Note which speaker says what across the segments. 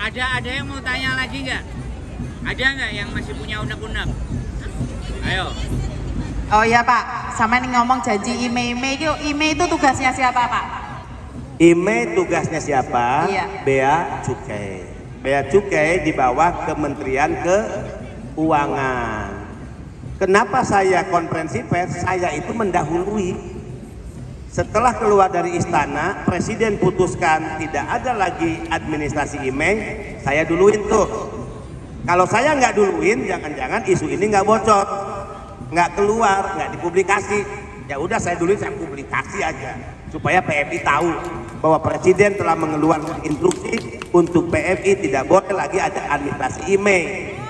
Speaker 1: Ada yang mau tanya lagi nggak? Ada nggak yang masih punya unek-unek? Ayo.
Speaker 2: Oh iya Pak, sama ini ngomong janji IMEI itu tugasnya siapa Pak?
Speaker 3: IMEI tugasnya siapa?
Speaker 2: Iya.
Speaker 3: Bea Cukai. Bea Cukai di bawah Kementerian Keuangan. Kenapa saya konferensi pers? Saya itu mendahului. Setelah keluar dari istana, Presiden putuskan tidak ada lagi administrasi IMEI, saya duluin tuh. Kalau saya nggak duluin, jangan-jangan isu ini nggak bocor, nggak keluar, nggak dipublikasi. Ya udah saya duluin, saya publikasi aja supaya PMI tahu bahwa Presiden telah mengeluarkan instruksi untuk PMI tidak boleh lagi ada administrasi IMEI.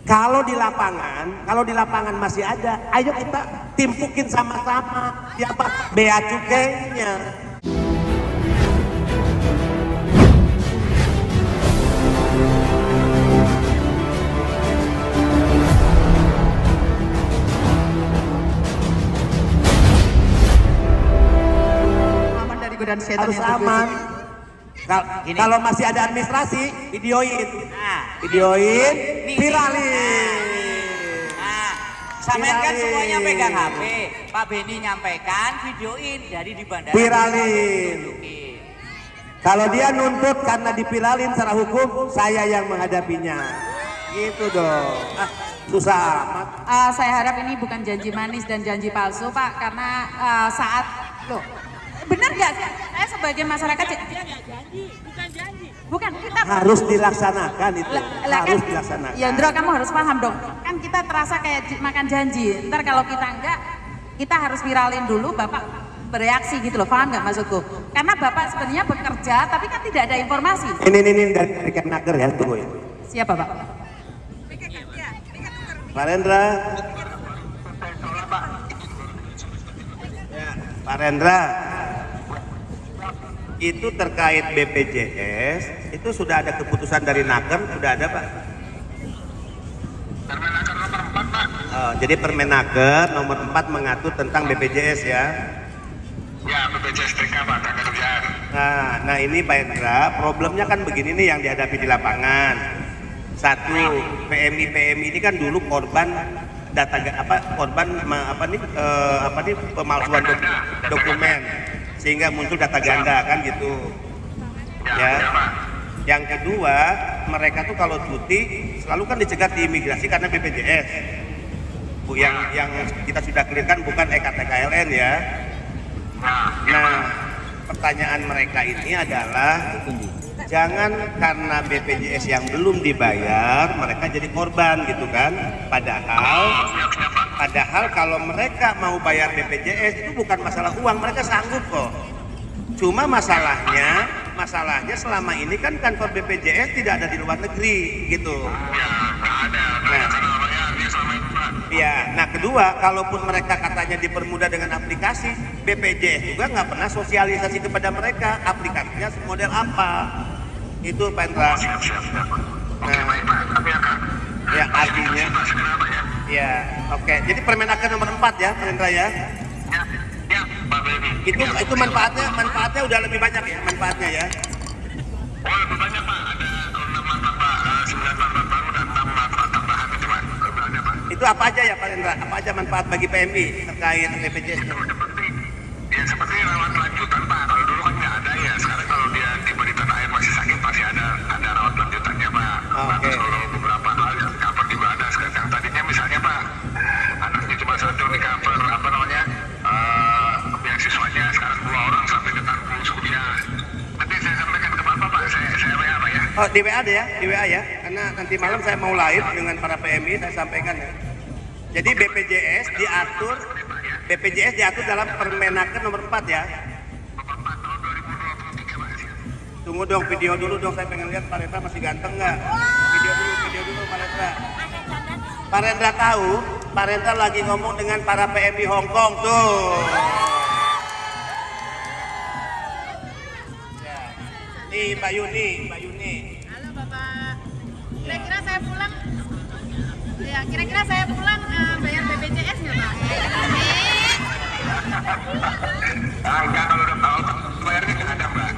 Speaker 3: Kalau di lapangan masih ada, ayo kita timpukin sama-sama siapa bea cukainya.
Speaker 2: Aman dari godaan setan.
Speaker 3: Harus aman. Kalau masih ada administrasi, videoin, viralin.
Speaker 1: Sampean kan semuanya pegang HP. Pak Beni nyampaikan, videoin, jadi di bandara.
Speaker 3: Viralin. Kalau dia nuntut karena dipiralin secara hukum, saya yang menghadapinya. Gitu dong. Susah amat.
Speaker 2: Saya harap ini bukan janji manis dan janji palsu Pak, karena benar nggak? Saya sebagai masyarakat bukan kita
Speaker 3: harus dilaksanakan itu. Harus
Speaker 2: kan,
Speaker 3: dilaksanakan.
Speaker 2: Ya Indro, kamu harus paham dong. Kan kita terasa kayak makan janji. Ntar kalau kita enggak, kita harus viralin dulu. Bapak bereaksi gitu loh. Paham nggak maksudku? Karena Bapak sebenarnya bekerja, tapi kan tidak ada informasi.
Speaker 3: Ini dari Kemnaker ya, tunggu ya.
Speaker 2: Siapa Pak?
Speaker 3: Pak Rendra. Ya, Pak Rendra. Itu terkait BPJS, itu sudah ada keputusan dari Naker, sudah ada Pak?
Speaker 4: Permenaker nomor 4 Pak.
Speaker 3: Oh, jadi Permenaker nomor 4 mengatur tentang BPJS ya?
Speaker 4: Ya, BPJS TK Pak, tenaga kerjaan.
Speaker 3: Nah ini Pak Hendra, problemnya kan begini nih yang dihadapi di lapangan. Satu, PMI ini kan dulu korban pemalsuan dokumen. Sehingga muncul data ganda kan gitu ya. Yang kedua, mereka tuh kalau cuti selalu kan dicegat di imigrasi karena BPJS Bu, yang kita sudah clearkan bukan EKTKLN ya. Nah pertanyaan mereka ini adalah jangan karena BPJS yang belum dibayar mereka jadi korban gitu kan, padahal kalau mereka mau bayar BPJS itu bukan masalah uang, mereka sanggup kok. Cuma masalahnya selama ini kan kantor BPJS tidak ada di luar negeri gitu. Nah kedua, kalaupun mereka katanya dipermudah dengan aplikasi, BPJS juga nggak pernah sosialisasi kepada mereka aplikasinya model apa. Itu Pak Hendra. Ya artinya ya oke. Jadi Permenaker nomor 4 ya Pak Hendra ya. Itu manfaatnya udah lebih banyak ya manfaatnya ya.
Speaker 4: Oh lebih banyak Pak, ada 6 manfaat Pak, 9 manfaat baru dan 6 manfaat tambahan itu Pak. Lebih Pak.
Speaker 3: Itu apa aja ya Pak Hendra? Apa aja manfaat bagi PMI terkait BPJS?
Speaker 4: Seperti rawat lanjutan Pak. Kalau dulu kan nggak ada ya. Sekarang kalau dia tiba di tanah air masih sakit pasti ada rawat lanjutannya Pak.
Speaker 3: Oke.
Speaker 4: Kalau beberapa hal yang cover juga ada. Sekarang yang tadinya misalnya Pak, anaknya cuma satu di cover beasiswanya sekarang 2 orang sampai ke tanggung kuliah. Nanti saya sampaikan ke Bapak Pak. Saya WA Pak ya.
Speaker 3: Oh di WA deh ya, di WA ya. Karena nanti malam saya mau live dengan para PMI, saya sampaikan ya. Jadi BPJS diatur dalam Permenaker nomor 4 ya. Tunggu dong, video dulu dong, saya pengen lihat Pak Rendra masih ganteng nggak? Video dulu Pak Rendra. Pak Rendra tahu, Pak Rendra lagi ngomong dengan para PMI Hong Kong tuh. Ya. Nih Mbak Yuni.
Speaker 5: Halo Bapak, kira-kira saya pulang bayar BPJS nggak Pak?
Speaker 4: Enggak, kalau udah tahu bayarnya nggak ada Mbak.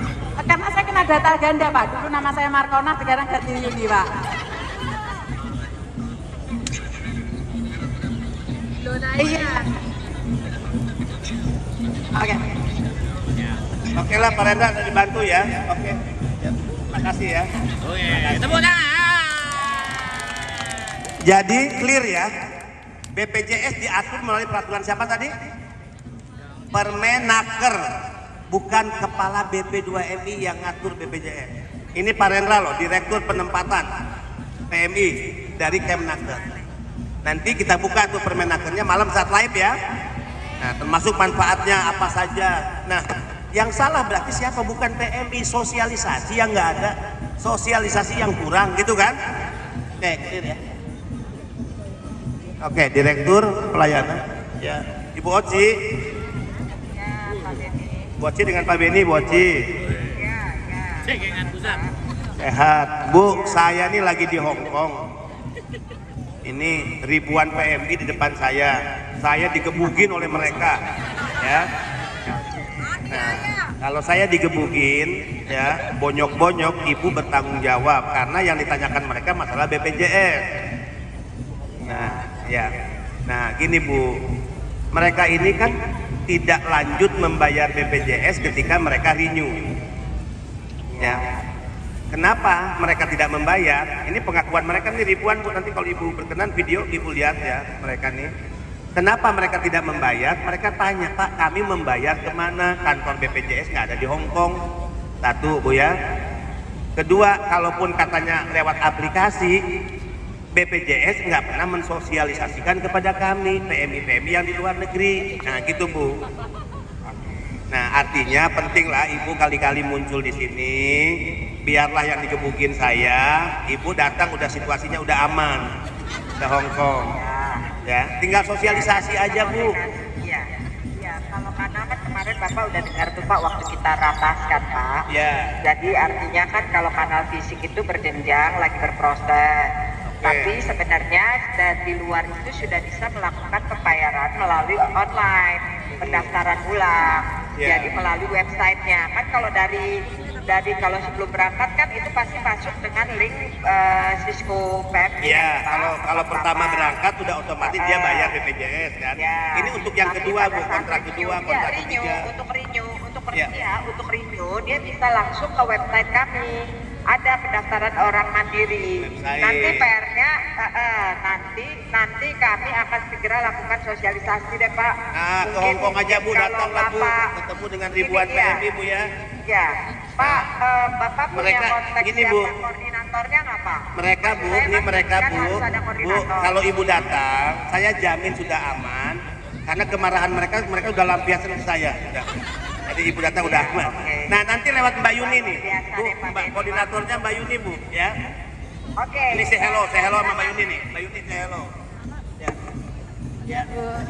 Speaker 2: Karena saya kan ada ganda Pak, dulu nama saya Markona, sekarang ganti Yuni Pak. Iya. Oke.
Speaker 3: Oke lah Pak Rendra, dibantu ya. Oke. Ya, makasih ya.
Speaker 1: Oke, tepuk tangan.
Speaker 3: Jadi clear ya. BPJS diatur melalui peraturan siapa tadi? Permenaker, bukan kepala BP2MI yang ngatur BPJS. Ini Pak Rendra loh, Direktur Penempatan PMI dari Kemnaker. Nanti kita buka tuh Permenakernya malam saat live ya. Nah, termasuk manfaatnya apa saja. Nah, yang salah berarti siapa? Bukan PMI, sosialisasi yang nggak ada, sosialisasi yang kurang gitu kan? Oke, clear ya. Oke, Direktur Pelayanan. Ya, Ibu Oci. Bu Oci dengan Pak Beni, Bu Oci.
Speaker 1: Cekengan pusat.
Speaker 3: Sehat. Bu, saya ini lagi di Hong Kong. Ini ribuan PMI di depan saya. Saya digebukin oleh mereka. Ya. Nah, kalau saya digebukin, ya, bonyok-bonyok, Ibu bertanggung jawab karena yang ditanyakan mereka masalah BPJS. Nah, ya. Nah, gini Bu. Mereka ini kan tidak lanjut membayar BPJS ketika mereka renew. Ya. Kenapa mereka tidak membayar? Ini pengakuan mereka nih ribuan Bu. Nanti kalau Ibu berkenan video Ibu lihat ya mereka nih. Kenapa mereka tidak membayar? Mereka tanya, Pak, kami membayar kemana? Kantor BPJS nggak ada di Hong Kong. Satu Bu ya. Kedua, kalaupun katanya lewat aplikasi, BPJS nggak pernah mensosialisasikan kepada kami PMI-PMI yang di luar negeri. Nah gitu Bu. Nah artinya penting lah Ibu kali-kali muncul di sini. Biarlah yang digebukin saya, Ibu datang udah situasinya udah aman, udah Hong Kong. Ya, tinggal sosialisasi aja Bu.
Speaker 6: Iya, iya. Kalau kanal kan kemarin Bapak udah dengar tuh Pak waktu kita rapaskan Pak.
Speaker 3: Ya.
Speaker 6: Jadi artinya kan kalau kanal fisik itu berjenjang, lagi berproses. Tapi sebenarnya di luar itu sudah bisa melakukan pembayaran melalui online, pendaftaran ulang. Jadi melalui websitenya. Kan kalau dari kalau sebelum berangkat kan itu pasti masuk dengan link Cisco PEM.
Speaker 3: Iya, kalau pertama berangkat udah otomatis dia bayar BPJS kan.
Speaker 6: Ya.
Speaker 3: Ini untuk yang kedua Bu, kontrak kedua, kontrak ketiga.
Speaker 6: Untuk renew dia bisa langsung ke website kami. Ada pendaftaran orang mandiri.
Speaker 3: Website.
Speaker 6: Nanti PR-nya nanti kami akan segera lakukan sosialisasi deh Pak.
Speaker 3: Nah, ke Hong Kong aja Bu, datanglah Bu, ketemu dengan ribuan PMI Bu ya.
Speaker 6: Ya, Pak, Bapak punya
Speaker 3: Mereka,
Speaker 6: kontak
Speaker 3: gini,
Speaker 6: siapa
Speaker 3: Bu.
Speaker 6: koordinatornya nggak Pak?
Speaker 3: Mereka Bu,
Speaker 6: Saya
Speaker 3: ini
Speaker 6: kan
Speaker 3: mereka
Speaker 6: kan
Speaker 3: Bu,
Speaker 6: harus ada
Speaker 3: Bu,
Speaker 6: koordinator.
Speaker 3: kalau Ibu datang, saya jamin sudah aman, karena kemarahan mereka udah lampiasan ke saya. Udah. Jadi Ibu datang udah aman. Nah nanti lewat Mbak Yuni nih, Bu, Mbak koordinatornya Mbak Yuni Bu, ya.
Speaker 6: Oke.
Speaker 3: Ini say hello sama Mbak Yuni nih, Mbak Yuni say hello. Ya. Ya.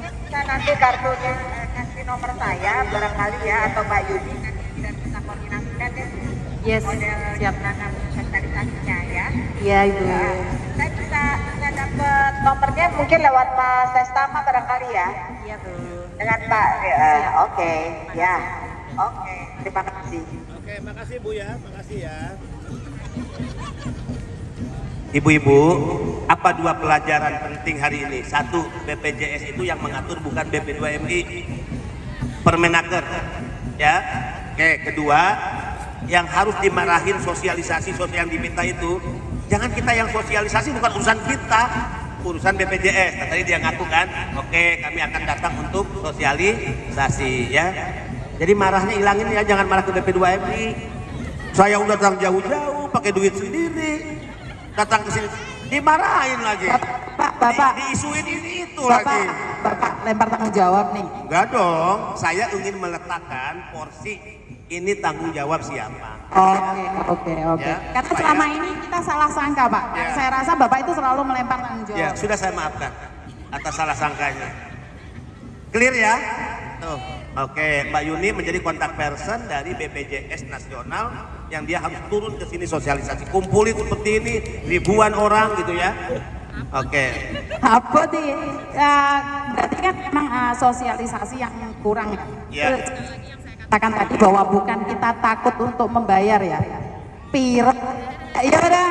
Speaker 6: Bisa nanti kartunya kasih nomor saya barangkali ya atau Mbak Yuni nanti tidak bisa koordinasikan deh.
Speaker 2: Yes,
Speaker 6: Model
Speaker 2: siap.
Speaker 6: gimana sosialisasinya ya.
Speaker 2: Iya Ibu.
Speaker 6: Saya bisa dapat nomornya mungkin lewat Mas Sestama barangkali ya.
Speaker 2: Iya Bu.
Speaker 6: Dengan Pak. Oke, ya. Oke, terima kasih.
Speaker 3: Oke, makasih Bu ya, makasih ya. Ibu-ibu, apa dua pelajaran penting hari ini? Satu, BPJS itu yang mengatur bukan BP2MI, Permenaker. Ya. Oke, kedua, yang harus dimarahin sosialisasi yang diminta itu, jangan kita yang sosialisasi, bukan urusan kita, urusan BPJS. Tadi dia ngaku kan, oke kami akan datang untuk sosialisasi ya. Jadi marahnya hilangin ya, jangan marah ke BP2MI. Saya udah datang jauh-jauh pakai duit sendiri, datang ke sini dimarahin lagi.
Speaker 2: Bapak,
Speaker 3: diisuin ini itu lagi.
Speaker 2: Bapak lempar tanggung jawab nih.
Speaker 3: Enggak dong, saya ingin meletakkan porsi ini tanggung jawab siapa.
Speaker 2: Oke.
Speaker 3: Ya,
Speaker 2: Karena selama ini kita salah sangka Pak.
Speaker 3: Ya.
Speaker 2: Saya rasa Bapak itu selalu melempar tanggung jawab.
Speaker 3: Ya, sudah saya maafkan atas salah sangkanya. Clear ya? Tuh. Oke, Mbak Yuni menjadi kontak person dari BPJS Nasional yang dia harus turun ke sini sosialisasi. Kumpulin seperti ini ribuan orang gitu ya. Oke.
Speaker 2: Apa sih? Berarti kan memang sosialisasi yang kurang ya.
Speaker 3: Ya.
Speaker 5: Lagi yang saya
Speaker 2: katakan tadi bahwa bukan kita takut untuk membayar ya. Pirek. Iya udah.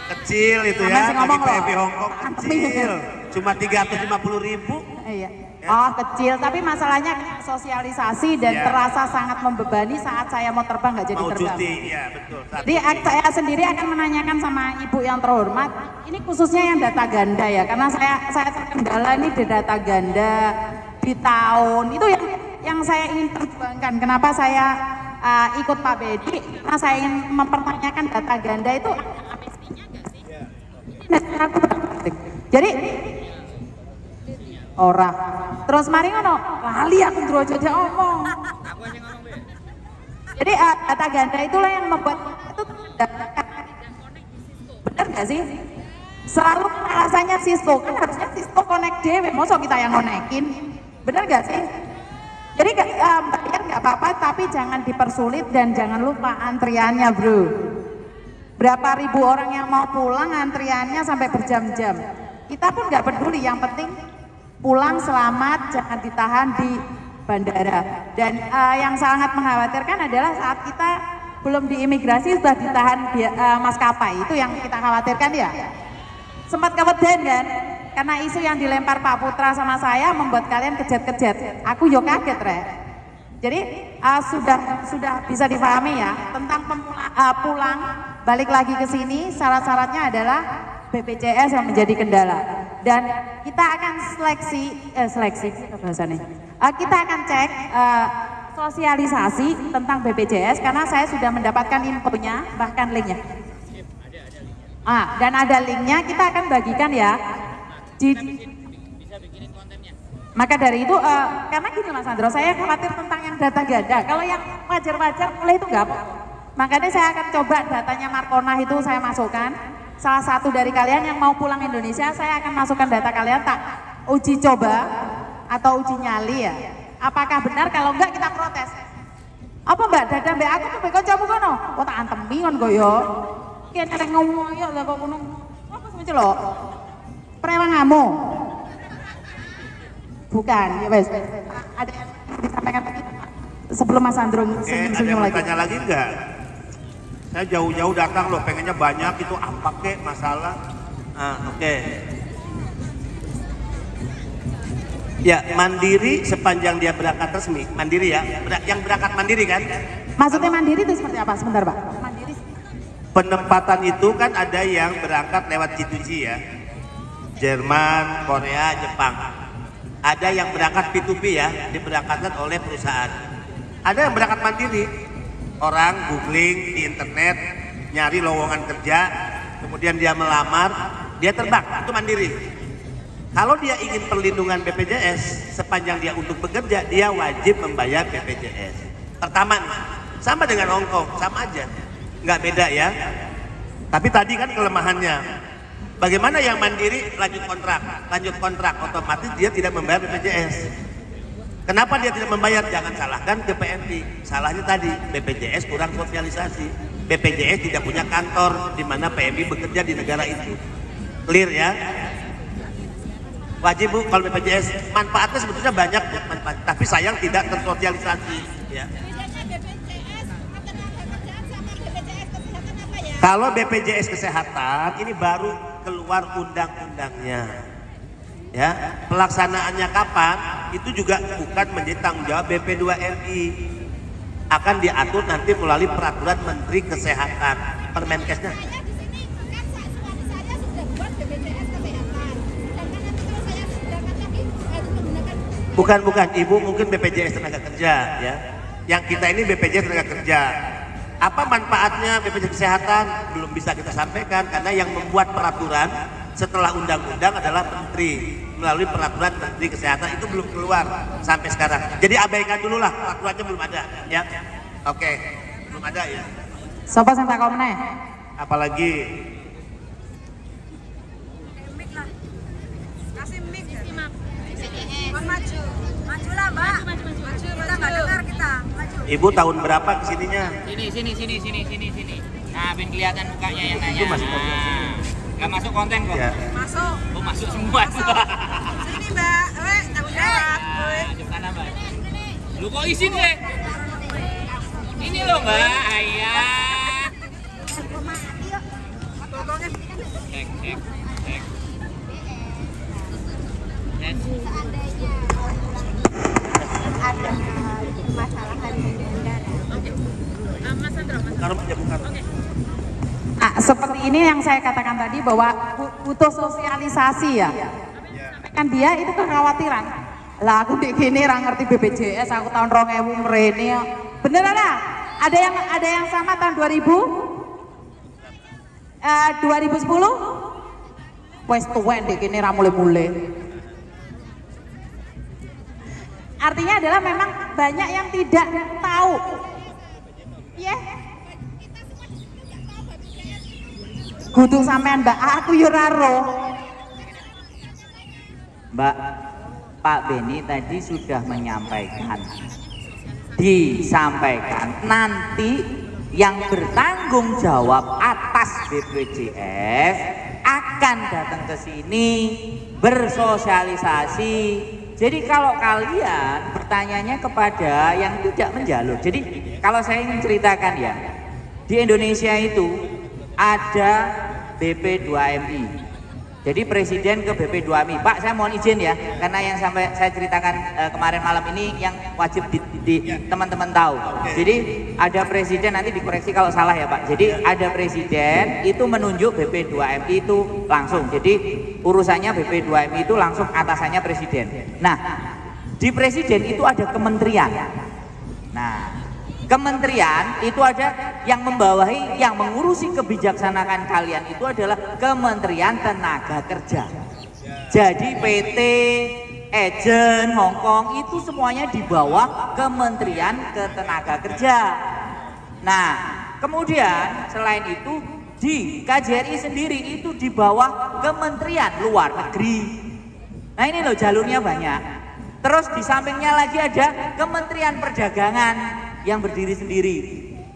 Speaker 3: Kecil itu ya,
Speaker 2: Masih ngomong
Speaker 3: bagi
Speaker 2: loh.
Speaker 3: PMI Hongkong kecil. Cuma 350.000.
Speaker 2: Iya. Oh kecil, tapi masalahnya sosialisasi dan
Speaker 3: Ya.
Speaker 2: terasa sangat membebani saat saya mau terbang nggak jadi
Speaker 3: Mau
Speaker 2: terbang.
Speaker 3: cuti, ya betul.
Speaker 2: Jadi saya sendiri akan menanyakan sama ibu yang terhormat, ini khususnya yang data ganda ya, karena saya terkendala ini di data ganda di tahun itu yang saya ingin perjuangkan. Kenapa saya ikut Pak Bedi? Karena saya ingin mempertanyakan data ganda itu. Jadi ora. Terus mari ngono, lali aku drojo aja omong.
Speaker 1: Aku aja ngomong be.
Speaker 2: Jadi data ganda itulah yang membuat itu benar nggak sih? Selalu alasannya Cisco, kan harusnya Cisco connect dewe, masa kita yang konekin, benar nggak sih? Jadi bayar nggak apa-apa, tapi jangan dipersulit dan jangan lupa antriannya bro. Berapa ribu orang yang mau pulang antriannya sampai berjam-jam. Kita pun nggak peduli, yang penting pulang selamat, jangan ditahan di bandara. Dan yang sangat mengkhawatirkan adalah saat kita belum di imigrasi sudah ditahan di maskapai, itu yang kita khawatirkan ya. Sempat keweden kan, karena isu yang dilempar Pak Putra sama saya membuat kalian kejat-kejat. Aku yo kaget Rek. Jadi sudah bisa dipahami ya tentang pulang balik lagi ke sini, syarat-syaratnya adalah BPJS yang menjadi kendala. Dan kita akan seleksi bahasanya. Kita akan cek sosialisasi tentang BPJS karena saya sudah mendapatkan infonya, bahkan linknya. Dan ada linknya, kita akan bagikan ya.
Speaker 1: Bisa bikinin kontennya.
Speaker 2: Maka dari itu, karena gini Mas Andro, saya khawatir tentang yang data ganda. Kalau yang wajar-wajar mulai itu enggak apa. Makanya saya akan coba datanya Markona itu saya masukkan. Salah satu dari kalian yang mau pulang Indonesia, saya akan masukkan data kalian, tak uji coba atau uji nyali ya. Apakah benar? Kalau enggak kita protes. Apa Mbak Dada Mbak aku tuh bekon jamu kono? Kok tak antemi kon kok yo. Kene nek ngomong yo lah kok ngono. Apa semacam lo? Prewangamu. Bukan, ya wes. Ada yang disampaikan lagi sebelum Mas Andrung senyum-senyum lagi.
Speaker 3: Tanya lagi enggak? Saya jauh-jauh datang loh, pengennya banyak itu apa kek masalah. Oke. Ya, mandiri sepanjang dia berangkat resmi, mandiri ya. Yang berangkat mandiri kan?
Speaker 2: Maksudnya mandiri itu seperti apa? Sebentar Pak. Mandiri.
Speaker 3: Penempatan itu kan ada yang berangkat lewat G2G ya. Jerman, Korea, Jepang. Ada yang berangkat P2P ya, diberangkatkan oleh perusahaan. Ada yang berangkat mandiri. Orang googling di internet, nyari lowongan kerja, kemudian dia melamar, dia terbang, itu mandiri. Kalau dia ingin perlindungan BPJS, sepanjang dia untuk bekerja, dia wajib membayar BPJS. Pertama nih, sama dengan Hongkong, sama aja, nggak beda ya. Tapi tadi kan kelemahannya, bagaimana yang mandiri lanjut kontrak, otomatis dia tidak membayar BPJS. Kenapa dia tidak membayar? Jangan salahkan ke PMI. Salahnya tadi BPJS kurang sosialisasi. BPJS tidak punya kantor di mana PMI bekerja di negara itu. Clear ya? Wajib Bu, kalau BPJS manfaatnya sebetulnya banyak manfaat, tapi sayang tidak tersosialisasi. Ya. Kalau BPJS Kesehatan ini baru keluar undang-undangnya. Ya, pelaksanaannya kapan itu juga bukan menjadi tanggung jawab BP2MI, akan diatur nanti melalui peraturan Menteri Kesehatan, Permenkesnya. Bukan, Ibu mungkin BPJS Tenaga Kerja ya. Yang kita ini BPJS Tenaga Kerja. Apa manfaatnya BPJS Kesehatan? Belum bisa kita sampaikan karena yang membuat peraturan setelah undang-undang adalah Menteri melalui peraturan Menteri Kesehatan, itu belum keluar sampai sekarang. Jadi abaikan dulu lah, peraturannya belum ada ya. Oke, belum ada ya.
Speaker 2: Sopo sing tak komne?
Speaker 3: Apalagi
Speaker 5: Kasih mic ya. Kon maju. Majulah Mbak. Maju. Kita nggak dengar kita. Maju.
Speaker 3: Ibu tahun berapa kesininya?
Speaker 1: Sini. Nah, biar kelihatan mukanya yang nanya.
Speaker 3: Itu masuk konten.
Speaker 1: Nah, nggak masuk konten kok.
Speaker 3: Ya.
Speaker 5: Masuk.
Speaker 1: Oh, masuk semua.
Speaker 5: Sini Mbak. Tanggung jawab.
Speaker 1: Nah, cepetan Mbak. Lu kok izin deh? Ini loh Mbak, ayah. Cek. Yes.
Speaker 5: Ada permasalahan di negara.
Speaker 1: Oke. Mas Sandro. Oke.
Speaker 2: Seperti ini yang saya katakan tadi bahwa butuh sosialisasi ya. Kan dia itu kekhawatiran. Lah aku di gini ra ngerti BPJS aku tahun 2000 mrene ya. Beneran lah. Ada yang sama tahun 2010? Wes tuwek di gini ra mulai-mulai. Artinya adalah memang banyak yang tidak tahu. Iya. Kudu sampean Mbak, aku yo ora roh.
Speaker 7: Mbak, Pak Beni tadi sudah menyampaikan, disampaikan nanti yang bertanggung jawab atas BPJS akan datang ke sini bersosialisasi. Jadi kalau kalian bertanyanya kepada yang tidak menjalur, jadi kalau saya ingin ceritakan ya, di Indonesia itu ada BP2MI. Jadi presiden ke BP2MI. Pak, saya mohon izin ya, karena yang sampai saya ceritakan kemarin malam ini yang wajib teman-teman tahu. Jadi ada presiden, nanti dikoreksi kalau salah ya Pak. Jadi ada presiden itu menunjuk BP2MI itu langsung. Jadi urusannya BP2MI itu langsung atasannya presiden. Nah, di presiden itu ada kementerian. Nah, kementerian itu ada yang membawahi, yang mengurusi kebijaksanaan kalian itu adalah Kementerian Tenaga Kerja. Jadi PT, Agent, Hongkong itu semuanya di bawah Kementerian Tenaga Kerja. Nah, kemudian selain itu di KJRI sendiri itu di bawah Kementerian Luar Negeri. Nah ini loh jalurnya banyak. Terus di sampingnya lagi ada Kementerian Perdagangan yang berdiri sendiri.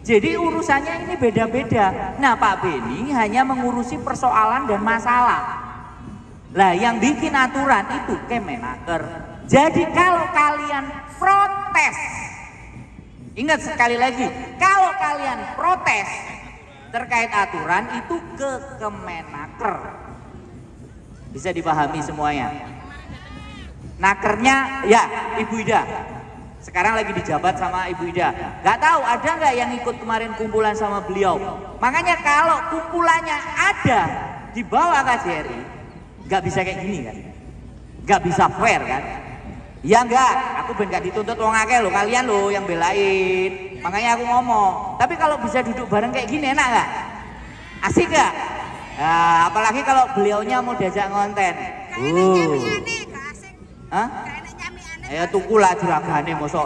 Speaker 7: Jadi urusannya ini beda-beda. Nah Pak Beni hanya mengurusi persoalan dan masalah. Lah yang bikin aturan itu Kemenaker. Jadi kalau kalian protes, ingat sekali lagi, kalau kalian protes terkait aturan itu ke Kemenaker. Bisa dipahami semuanya. Nakernya ya Ibu Ida. Sekarang lagi dijabat sama Ibu Ida. Gak tahu ada nggak yang ikut kemarin kumpulan sama beliau. Makanya kalau kumpulannya ada di bawah KJRI, nggak bisa kayak gini kan? Nggak bisa fair kan? Ya enggak, aku ben gak dituntut wong akeh lo, kalian lo yang belain. Makanya aku ngomong. Tapi kalau bisa duduk bareng kayak gini enak nggak? Asik gak? Nah, apalagi kalau beliaunya mau diajak ngonten. Hah? Ya tuku lah juragane mosok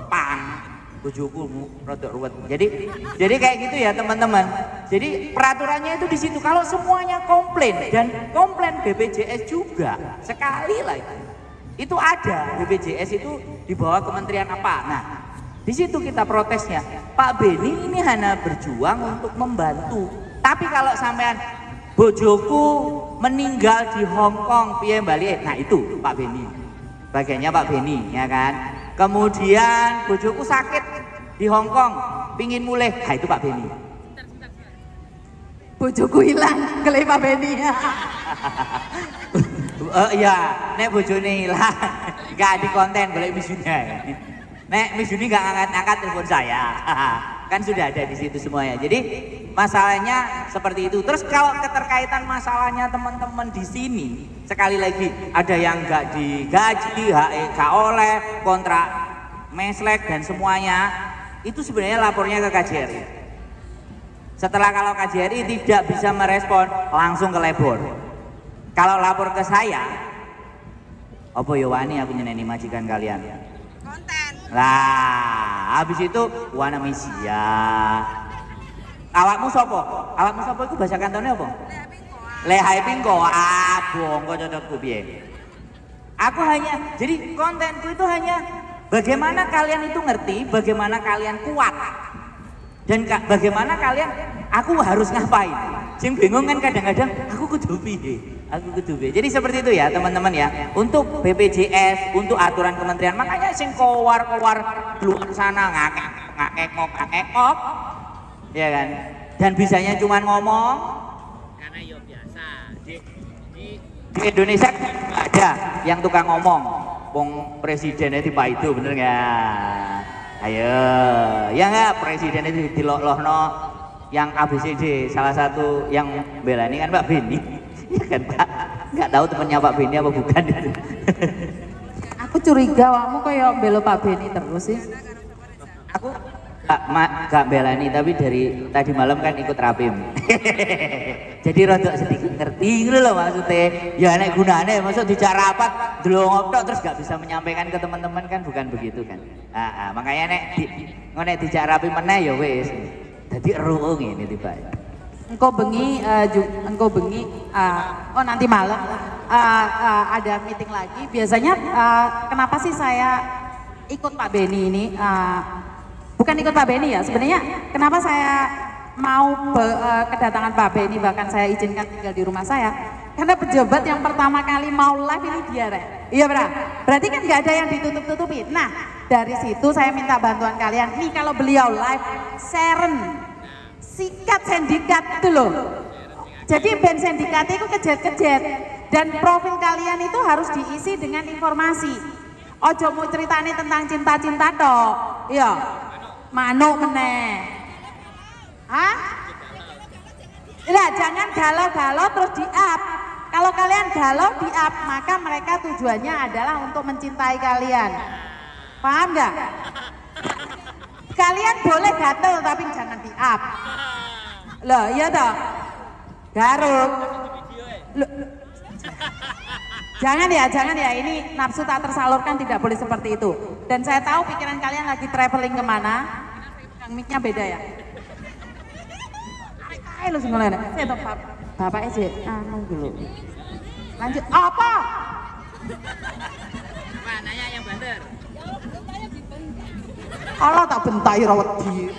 Speaker 7: pang bojoku rada ruwet. Jadi kayak gitu ya teman-teman. Jadi peraturannya itu di situ. Kalau semuanya komplain dan komplain BPJS juga sekali lagi. Itu ada BPJS itu di bawah kementerian apa. Nah, di situ kita protesnya. Pak Beni ini hanya berjuang untuk membantu. Tapi kalau sampean bojoku meninggal di Hongkong piye balik. Nah, itu Pak Beni. Bagiannya Pak Beni, ya kan. Kemudian bojoku sakit di Hongkong, pingin mulih, nah itu Pak Beni.
Speaker 2: Bojoku hilang, kelih Pak Beni.
Speaker 7: Iya, nek bojone hilang, nggak di konten boleh misunya. Nek misuni nggak angkat-angkat telepon saya, kan sudah ada di situ semuanya. Jadi masalahnya seperti itu. Terus kalau keterkaitan masalahnya teman-teman di sini, sekali lagi ada yang nggak digaji, HEK oleh, kontrak meslek dan semuanya, itu sebenarnya lapornya ke KJRI. Setelah kalau KJRI tidak bisa merespon, langsung ke labor. Kalau lapor ke saya, apa ya wani aku nyeneni majikan kalian?
Speaker 5: Konten.
Speaker 7: Lah, habis itu wana misia. Awakmu sopo? Awakmu sopo itu bahasa kantonnya apa? Lehai pingko. Ah, bongko cocokku piye. Aku hanya, jadi kontenku itu hanya bagaimana kalian itu ngerti, bagaimana kalian kuat. Dan bagaimana kalian, aku harus ngapain. Sing bingung kan kadang-kadang, aku kudu piye. Jadi seperti itu ya teman-teman ya. Untuk BPJS, untuk aturan kementerian, makanya sing kowar-kowar di luar sana ngakak. ngekok, ya kan? Dan bisanya cuma ngomong.
Speaker 1: Karena ya biasa
Speaker 7: Di Indonesia nggak ada yang tukang ngomong. Wong presidennya tiba itu bener nggak? Ayo, ya nggak presiden itu diloloh yang ABCD salah satu yang bela ini kan Pak Beni, ya kan Pak? Nggak tahu temannya Pak Beni apa bukan itu?
Speaker 2: Aku curiga kamu kayak bela Pak Beni terus sih.
Speaker 7: Aku gak belani tapi dari tadi malam kan ikut rapim. Jadi rodok sedikit ngerti gitu loh maksudnya. Ya nek gunane maksud dijak rapat delok tok terus gak bisa menyampaikan ke teman-teman kan bukan begitu kan. Makanya nek dijak rapim meneh ya wis. Dadi eru ngene tiba.
Speaker 2: Engkau bengi oh nanti malam ada meeting lagi. Biasanya kenapa sih saya ikut Pak Beni ini? Bukan ikut Pak Beni ya, sebenarnya kenapa saya mau kedatangan Pak Beni, bahkan saya izinkan tinggal di rumah saya, karena pejabat yang pertama kali mau live ini dia, iya berarti kan nggak ada yang ditutup-tutupi. Nah dari situ saya minta bantuan kalian, nih kalau beliau live, sharen, sikat sendikat itu loh, jadi band sendikat itu kejet-kejet, dan profil kalian itu harus diisi dengan informasi, ojo mau ceritanya tentang cinta-cinta toh, iya. Manuk meneh. Hah? Nah, jangan galau-galau terus di-up. Kalau kalian galau di-up, maka mereka tujuannya adalah untuk mencintai kalian. Paham nggak? Kalian boleh gatel tapi jangan di-up. Loh, iya toh? Garuk. Loh. Jangan ya, ini nafsu tak tersalurkan tidak boleh seperti itu. Dan saya tahu pikiran kalian lagi traveling kemana, yang mic-nya beda ya. Ayo lu singgolan, saya tahu bapak aja, dulu. Lanjut, apa?
Speaker 1: nanya yang bener.
Speaker 2: Allah tak bentai rawat dia.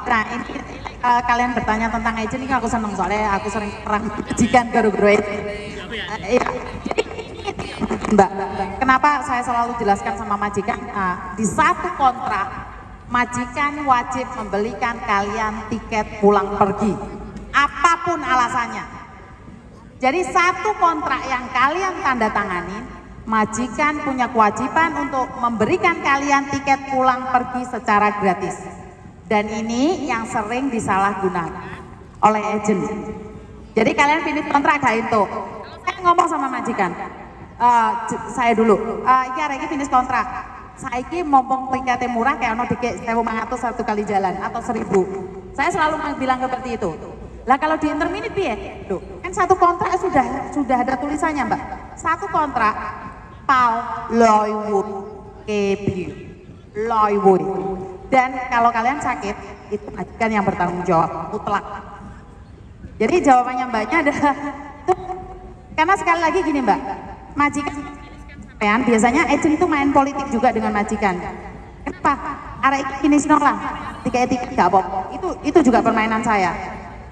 Speaker 2: Nah ini kalian bertanya tentang agent ini aku seneng soalnya aku sering perang majikan guru-guru agent. Mbak, kenapa saya selalu jelaskan sama majikan? Di satu kontrak majikan wajib membelikan kalian tiket pulang pergi, apapun alasannya. Jadi satu kontrak yang kalian tanda tangani, majikan punya kewajiban untuk memberikan kalian tiket pulang pergi secara gratis. Dan ini yang sering disalahgunakan oleh agent. Jadi kalian pilih kontrak gak itu. Saya ngomong sama majikan, saya dulu, iki arek iki finish kontrak. Saiki mompong tiketnya murah kayak ono dikek 1.500 satu kali jalan atau 1.000. Saya selalu bilang seperti itu. Lah kalau di interminute piye? Loh, kan satu kontrak sudah ada tulisannya, Mbak. Satu kontrak Pau Loywood Kebi Loywood. Dan kalau kalian sakit, itu majikan yang bertanggung jawab, mutlak. Jadi jawabannya Mbaknya adalah, karena sekali lagi gini Mbak, majikan biasanya agent itu main politik juga dengan majikan. Kenapa? Arek ini lah, tiket gak apa-apa. Itu juga permainan saya.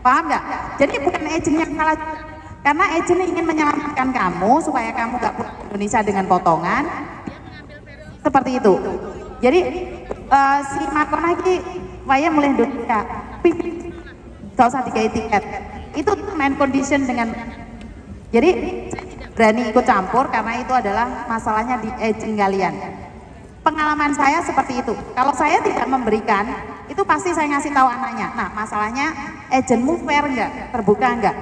Speaker 2: Paham nggak? Jadi bukan agent yang salah, karena agent ingin menyelamatkan kamu supaya kamu gak pulang ke Indonesia dengan potongan. Seperti itu. Jadi si Marco lagi waya mulai Indonesia, gak usah dikai tiket. Itu main condition dengan, jadi saya tidak berani ikut campur karena itu adalah masalahnya di agent kalian. Pengalaman saya seperti itu. Kalau saya tidak memberikan, itu pasti saya ngasih tahu anaknya. Nah masalahnya agentmu fair nggak, terbuka nggak?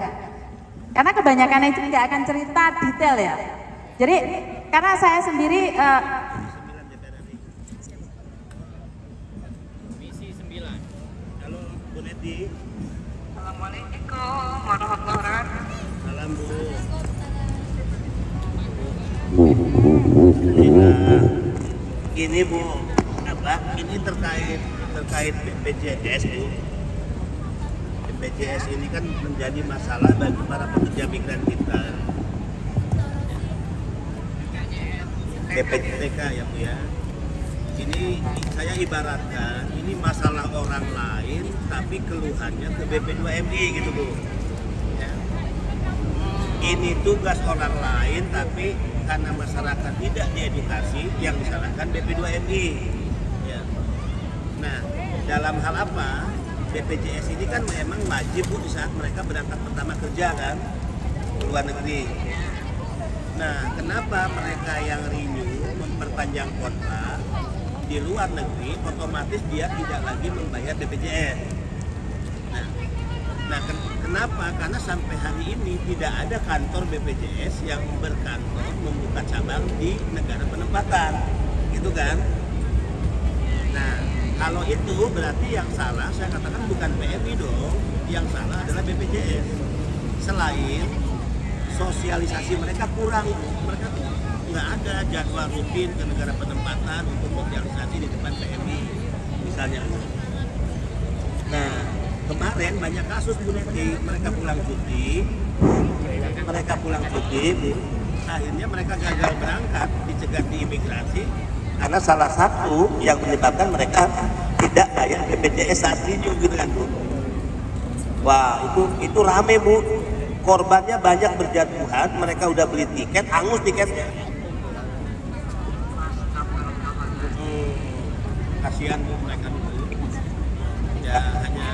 Speaker 2: Karena kebanyakan agent nggak akan cerita detail ya. Jadi karena saya sendiri
Speaker 6: warahmatullahi wabarakatuh.
Speaker 3: Salam Bu. Ini Bu, apa? Ini terkait BPJS Bu. BPJS ini kan menjadi masalah bagi para pekerja migran kita. BPJTK ya Bu ya. Ini saya ibaratkan ini masalah orang lain tapi keluhannya ke BP2MI gitu Bu. Ya. Ini tugas orang lain tapi karena masyarakat tidak diedukasi yang disalahkan BP2MI. Ya. Nah, dalam hal apa? BPJS ini kan memang wajib Bu di saat mereka berangkat pertama kerja kan ke luar negeri. Nah, kenapa mereka yang renew memperpanjang kontrak di luar negeri otomatis dia tidak lagi membayar BPJS. Nah, kenapa? Karena sampai hari ini tidak ada kantor BPJS yang berkantor membuka cabang di negara penempatan, gitu kan? Nah, kalau itu berarti yang salah saya katakan bukan PMI dong, yang salah adalah BPJS. Selain sosialisasi mereka kurang, mereka nggak ada jadwal rutin ke negara penempatan untuk sosialisasi di depan PMI misalnya. Nah, kemarin banyak kasus Bu Neti, mereka pulang cuti, akhirnya mereka gagal berangkat, dicegat di imigrasi karena salah satu yang menyebabkan mereka tidak bayar BPJS saat renew gitu kan Bu. Wah, itu rame Bu, korbannya banyak berjatuhan, mereka udah beli tiket, hangus tiketnya. Kasihan Bu mereka itu. Ya hanya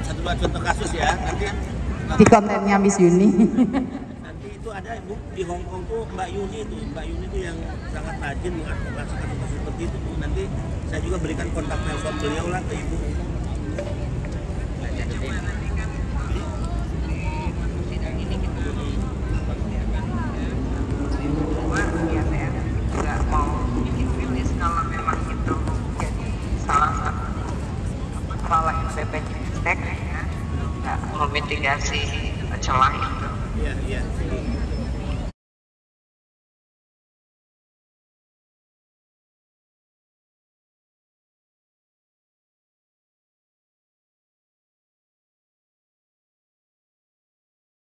Speaker 3: satu dua contoh kasus ya. Nanti
Speaker 2: Di kontennya Miss Yuni.
Speaker 3: nanti itu ada Bu di Hong Kong tuh Mbak Yuni itu yang sangat rajin mengadvokasi kasus seperti itu Bu. Nanti saya juga berikan kontak telepon beliau lah ke Ibu.
Speaker 6: BPJS ya, mitigasi celah itu.
Speaker 3: Iya.